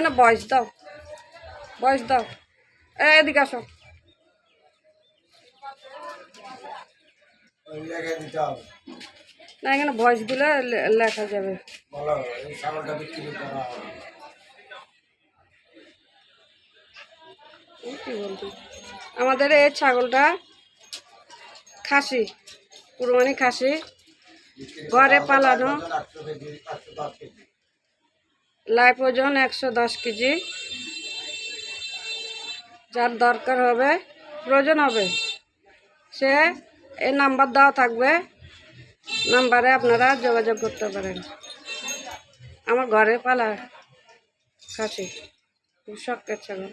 না বয়স দাও, বয়স দাও, এদিকে আসো। না এখানে ভয়েস দিলে লেখা যাবে। কি বলছি, আমাদের এই ছাগলটা খাসি, কুরবানি খাসি, ঘরে পালানো, লাইভ ওজন 110 কেজি। যার দরকার হবে, প্রয়োজন হবে, সে এই নাম্বার দেওয়া থাকবে, নাম্বারে আপনারা যোগাযোগ করতে পারেন। আমার ঘরে পালা খাসি, শখের ছাগল।